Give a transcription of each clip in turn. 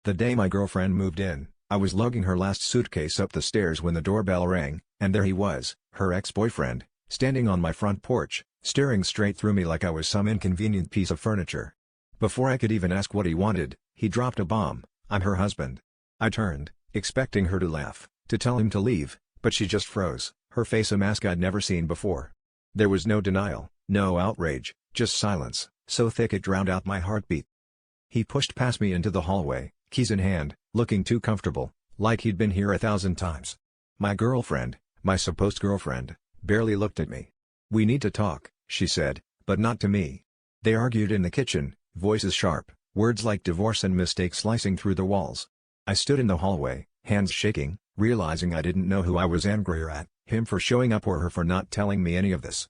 The day my girlfriend moved in, I was lugging her last suitcase up the stairs when the doorbell rang, and there he was, her ex-boyfriend, standing on my front porch, staring straight through me like I was some inconvenient piece of furniture. Before I could even ask what he wanted, he dropped a bomb: "I'm her husband." I turned, expecting her to laugh, to tell him to leave, but she just froze, her face a mask I'd never seen before. There was no denial, no outrage, just silence, so thick it drowned out my heartbeat. He pushed past me into the hallway, keys in hand, looking too comfortable, like he'd been here 1,000 times. My girlfriend, my supposed girlfriend, barely looked at me. "We need to talk," she said, but not to me. They argued in the kitchen, voices sharp, words like divorce and mistake slicing through the walls. I stood in the hallway, hands shaking, realizing I didn't know who I was angrier at, him for showing up or her for not telling me any of this.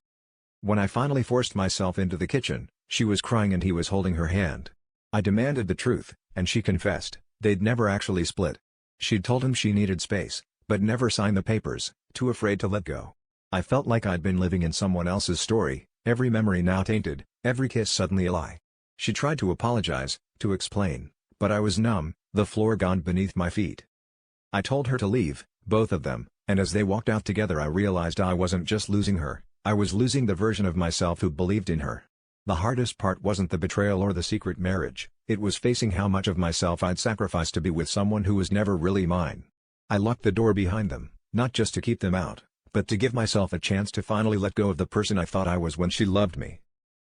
When I finally forced myself into the kitchen, she was crying and he was holding her hand. I demanded the truth, and she confessed, they'd never actually split. She'd told him she needed space, but never signed the papers, too afraid to let go. I felt like I'd been living in someone else's story, every memory now tainted, every kiss suddenly a lie. She tried to apologize, to explain, but I was numb, the floor gone beneath my feet. I told her to leave, both of them, and as they walked out together I realized I wasn't just losing her, I was losing the version of myself who believed in her. The hardest part wasn't the betrayal or the secret marriage, it was facing how much of myself I'd sacrificed to be with someone who was never really mine. I locked the door behind them, not just to keep them out, but to give myself a chance to finally let go of the person I thought I was when she loved me.